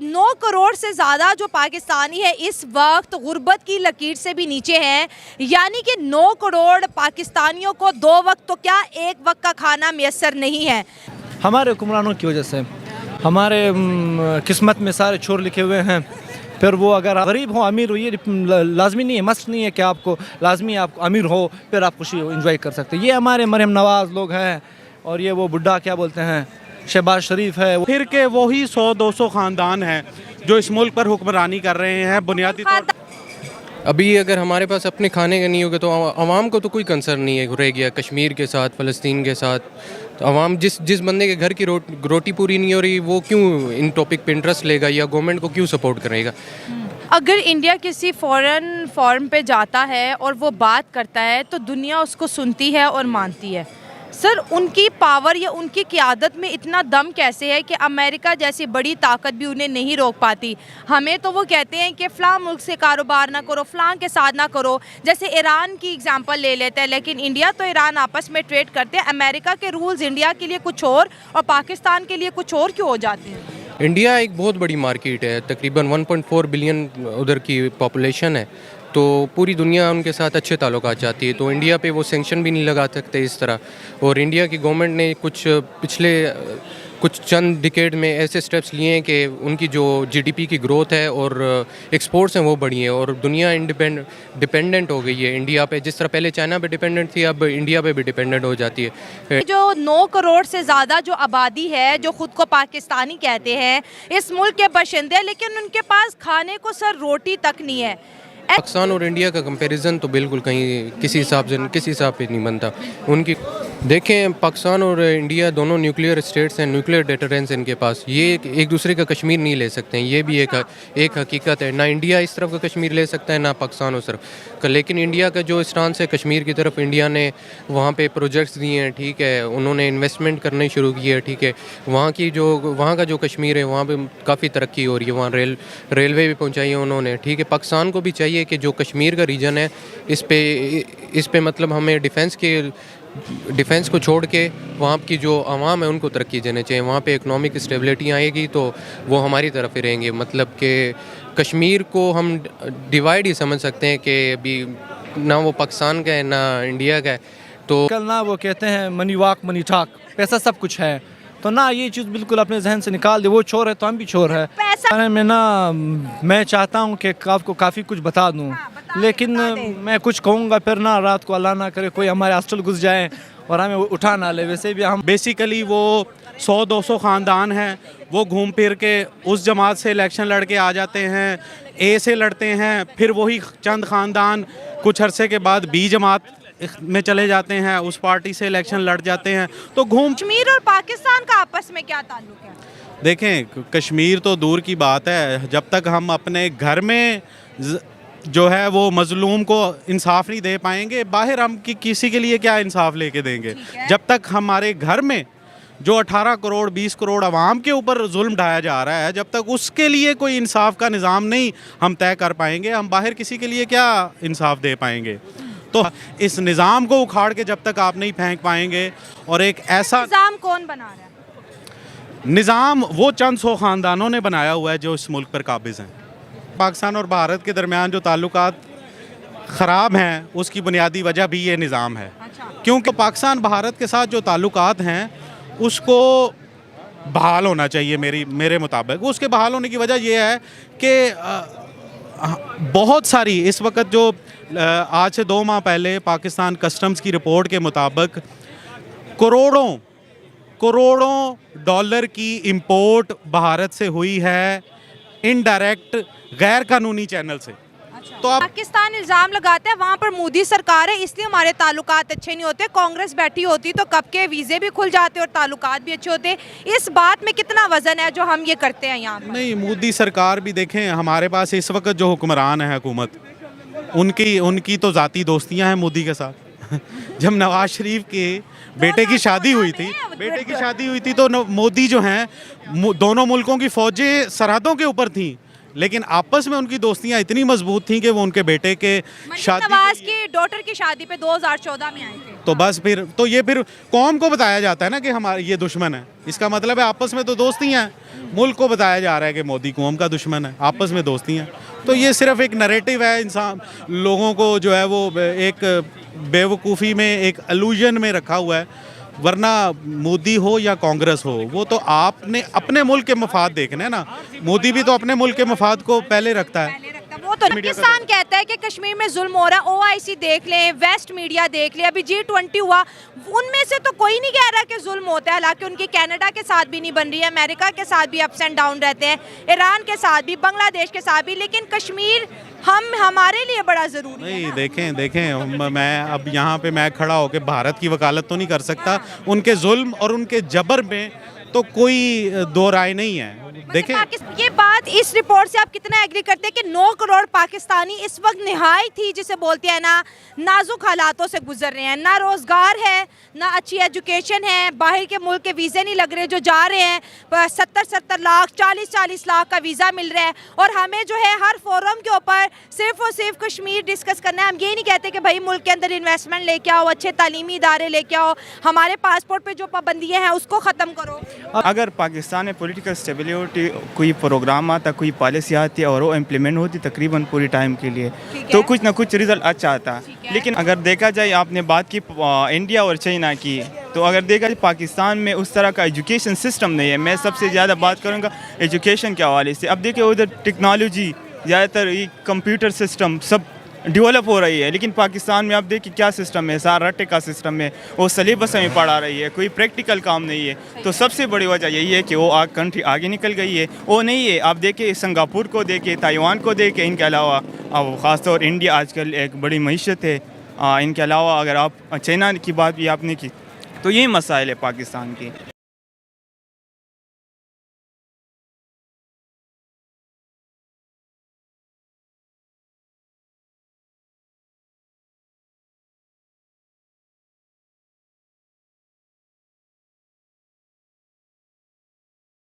9 करोड़ से ज़्यादा जो पाकिस्तानी है इस वक्त गुर्बत की लकीर से भी नीचे हैं, यानी कि 9 करोड़ पाकिस्तानियों को 2 वक्त तो क्या 1 वक्त का खाना मैसर नहीं है। हमारे हुक्मरानों की वजह से हमारे किस्मत में सारे छोर लिखे हुए हैं। फिर वो अगर गरीब हो अमीर हो ये लाजमी नहीं है, मस्त नहीं है कि आपको लाजमी है आप अमीर हो फिर आप खुशी इंजॉय कर सकते हैं। ये हमारे मरियम नवाज़ लोग हैं और ये वो बुढ़ा क्या बोलते हैं शहबाज शरीफ है, फिर के वही 100-200 ख़ानदान हैं जो इस मुल्क पर हुक्मरानी कर रहे हैं। बुनियादी तौर अभी अगर हमारे पास अपने खाने का नहीं होगा तो आवाम को तो कोई कंसर्न नहीं है रह गया कश्मीर के साथ, फ़लस्तीन के साथ। तो आवाम जिस बंदे के घर की रोटी पूरी नहीं हो रही वो क्यों इन टॉपिक पे इंटरेस्ट लेगा या गवर्नमेंट को क्यों सपोर्ट करेगा। अगर इंडिया किसी फॉरेन फॉर्म पे जाता है और वो बात करता है तो दुनिया उसको सुनती है और मानती है। सर उनकी पावर या उनकी क़ियादत में इतना दम कैसे है कि अमेरिका जैसी बड़ी ताकत भी उन्हें नहीं रोक पाती। हमें तो वो कहते हैं कि फ़लाँ मुल्क से कारोबार ना करो, फ़लाँ के साथ ना करो, जैसे ईरान की एग्जांपल ले लेते हैं, लेकिन इंडिया तो ईरान आपस में ट्रेड करते हैं। अमेरिका के रूल्स इंडिया के लिए कुछ और पाकिस्तान के लिए कुछ और क्यों हो जाते हैं। इंडिया एक बहुत बड़ी मार्केट है, तकरीबन 1.4 बिलियन उधर की पॉपुलेशन है, तो पूरी दुनिया उनके साथ अच्छे ताल्लुकात चाहती है। तो इंडिया पे वो सैंक्शन भी नहीं लगा सकते इस तरह। और इंडिया की गवर्नमेंट ने पिछले कुछ चंद डिकेड में ऐसे स्टेप्स लिए हैं कि उनकी जो जीडीपी की ग्रोथ है और एक्सपोर्ट्स हैं वो बढ़ी हैं और दुनिया डिपेंडेंट हो गई है इंडिया पे। जिस तरह पहले चाइना पे डिपेंडेंट थी अब इंडिया पे भी डिपेंडेंट हो जाती है। जो 9 करोड़ से ज़्यादा जो आबादी है जो ख़ुद को पाकिस्तानी कहते हैं, इस मुल्क के बाशिंदे, लेकिन उनके पास खाने को सर रोटी तक नहीं है। पाकिस्तान और इंडिया का कंपैरिजन तो बिल्कुल कहीं किसी हिसाब पे नहीं बनता। उनकी देखें पाकिस्तान और इंडिया दोनों न्यूक्लियर स्टेट्स हैं, न्यूक्लियर डेटरेंस इनके पास। ये एक दूसरे का कश्मीर नहीं ले सकते हैं, ये भी एक हकीकत है। ना इंडिया इस तरफ का कश्मीर ले सकता है ना पाकिस्तान उस तरफ का। लेकिन इंडिया का जो स्टांस है कश्मीर की तरफ, इंडिया ने वहाँ पे प्रोजेक्ट्स दिए हैं, ठीक है, उन्होंने इन्वेस्टमेंट करने शुरू की है, ठीक है। वहाँ का जो कश्मीर है वहाँ पर काफ़ी तरक्की हो रही है, वहाँ रेलवे भी पहुँचाई है उन्होंने, ठीक है। पाकिस्तान को भी चाहिए कि जो कश्मीर का रीजन है इस पे मतलब हमें डिफेंस को छोड़ के वहाँ की जो आवाम है उनको तरक्की देने चाहिए। वहाँ पे इकोनॉमिक स्टेबिलिटी आएगी तो वो हमारी तरफ ही रहेंगे। मतलब कि कश्मीर को हम डिवाइड ही समझ सकते हैं कि अभी ना वो पाकिस्तान का है ना इंडिया का है। तो कल ना वो कहते हैं मनी वाक मनी टाक, पैसा सब कुछ है, तो ना ये चीज़ बिल्कुल अपने जहन से निकाल दे। वो चोर है तो हम भी चोर है। मैं ना मैं चाहता हूँ कि आपको काफ़ी कुछ बता दूँ, लेकिन मैं कुछ कहूँगा फिर ना रात को अल्लाह ना करे कोई हमारे हॉस्टल घुस जाए और हमें उठा ना ले। वैसे भी हम बेसिकली वो 100-200 ख़ानदान हैं, वो घूम फिर के उस जमात से इलेक्शन लड़ के आ जाते हैं, ए से लड़ते हैं, फिर वही चंद ख़ानदान कुछ अरसे के बाद बी जमात में चले जाते हैं, उस पार्टी से इलेक्शन लड़ जाते हैं। तो कश्मीर और पाकिस्तान का आपस में क्या ताल्लुक है? देखें कश्मीर तो दूर की बात है, जब तक हम अपने घर में जो है वो मजलूम को इंसाफ नहीं दे पाएंगे, बाहर हम किसी के लिए क्या इंसाफ लेके देंगे। जब तक हमारे घर में जो 18 करोड़ 20 करोड़ आवाम के ऊपर जुल्म ढाया जा रहा है, जब तक उसके लिए कोई इंसाफ का निज़ाम नहीं हम तय कर पाएंगे, हम बाहर किसी के लिए क्या इंसाफ दे पाएंगे। तो इस निज़ाम को उखाड़ के जब तक आप नहीं फेंक पाएंगे और एक ऐसा निज़ाम कौन बना रहा है? निज़ाम वो चंद 100 ख़ानदानों ने बनाया हुआ है जो इस मुल्क पर काबिज़ हैं। पाकिस्तान और भारत के दरमियान जो ताल्लुकात ख़राब हैं उसकी बुनियादी वजह भी ये निज़ाम है। क्योंकि पाकिस्तान भारत के साथ जो ताल्लुकात हैं उसको बहाल होना चाहिए मेरे मुताबिक। उसके बहाल होने की वजह यह है कि बहुत सारी इस वक्त जो आज से 2 माह पहले पाकिस्तान कस्टम्स की रिपोर्ट के मुताबिक करोड़ों डॉलर की इंपोर्ट भारत से हुई है इनडायरेक्ट गैर कानूनी चैनल से। तो पाकिस्तान इल्ज़ाम लगाता है वहाँ पर मोदी सरकार है इसलिए हमारे ताल्लुकात अच्छे नहीं होते। कांग्रेस बैठी होती तो कब के वीज़े भी खुल जाते और ताल्लुकात भी अच्छे होते। इस बात में कितना वजन है जो हम ये करते हैं यहाँ? नहीं, मोदी सरकार भी देखें, हमारे पास इस वक्त जो हुक्मरान है हुकूमत उनकी तो ज़ाती दोस्तियाँ हैं मोदी के साथ। जब नवाज शरीफ के बेटे की शादी हुई थी तो मोदी जो हैं दोनों मुल्कों की फ़ौजें सरहदों के ऊपर थीं लेकिन आपस में उनकी दोस्तियां इतनी मजबूत थी कि वो उनके बेटे के शादी नवाज की डॉटर की शादी पे 2014 में आए थे। तो बस फिर तो ये फिर कौम को बताया जाता है ना कि हमारे ये दुश्मन है, इसका मतलब है आपस में तो दोस्ती हैं। मुल्क को बताया जा रहा है कि मोदी कौम का दुश्मन है, आपस में दोस्ती हैं। तो ये सिर्फ एक नरेटिव है, इंसान लोगों को जो है वो एक बेवकूफ़ी में, एक अलूजन में रखा हुआ है। वरना मोदी हो या कांग्रेस हो, वो तो आपने अपने मुल्क के मफाद देखने हैं ना। मोदी भी तो अपने मुल्क के मफाद को पहले रखता है। वो तो पाकिस्तान कहता है कि कश्मीर में जुल्म हो रहा है। OIC देख लें, वेस्ट मीडिया देख लें, अभी G20 हुआ, उनमें से तो कोई नहीं कह रहा कि जुल्म होता है। हालांकि उनकी कनाडा के साथ भी नहीं बन रही है, अमेरिका के साथ भी अप्स एंड डाउन रहते हैं, ईरान के साथ भी, बांग्लादेश के साथ भी, लेकिन कश्मीर हमारे लिए बड़ा ज़रूरी है। नहीं, देखें मैं अब यहाँ पे मैं खड़ा होकर भारत की वकालत तो नहीं कर सकता। उनके जुल्म और उनके जबर में तो कोई दो राय नहीं है। देखें ये बात, इस रिपोर्ट से आप कितना एग्री करते हैं कि 9 करोड़ पाकिस्तानी इस वक्त निहायत ही, जिसे बोलते हैं ना, नाजुक हालातों से गुजर रहे हैं। ना रोज़गार है, ना अच्छी एजुकेशन है, बाहर के मुल्क के वीज़े नहीं लग रहे, जो जा रहे हैं 70-70 लाख, 40-40 लाख का वीज़ा मिल रहा है। और हमें जो है हर फोरम के ऊपर सिर्फ और सिर्फ कश्मीर डिस्कस करना है। हम ये नहीं कहते कि भाई मुल्क के अंदर इन्वेस्टमेंट लेके आओ, अच्छे तालीमी इदारे लेके आओ, हमारे पासपोर्ट पर जो पाबंदियाँ हैं उसको ख़त्म करो। अगर पाकिस्तान में पॉलिटिकल स्टेबिलिटी कोई प्रोग्राम आता, कोई पॉलिसी आती और वो इम्प्लीमेंट होती तकरीबन पूरी टाइम के लिए, तो कुछ ना कुछ रिजल्ट अच्छा आता। लेकिन अगर देखा जाए, आपने बात की इंडिया और चाइना की, तो अगर देखा जाए पाकिस्तान में उस तरह का एजुकेशन सिस्टम नहीं है। मैं सबसे ज़्यादा बात करूँगा एजुकेशन के हवाले से। अब देखिए उधर टेक्नोलॉजी ज़्यादातर, ये कंप्यूटर सिस्टम सब डेवलप हो रही है, लेकिन पाकिस्तान में आप देखिए क्या सिस्टम है, सारा रट्टे का सिस्टम है। वो सिलेबस में पढ़ा रही है, कोई प्रैक्टिकल काम नहीं है। तो सबसे बड़ी वजह यही है कि वो कंट्री आगे निकल गई है, वो नहीं है। आप देखिए सिंगापुर को देखिए, ताइवान को देखिए, इनके अलावा अब ख़ासतौर इंडिया आजकल एक बड़ी मईशत है। इनके अलावा अगर आप चाइना की बात भी आपने की, तो यही मसाइल है पाकिस्तान की।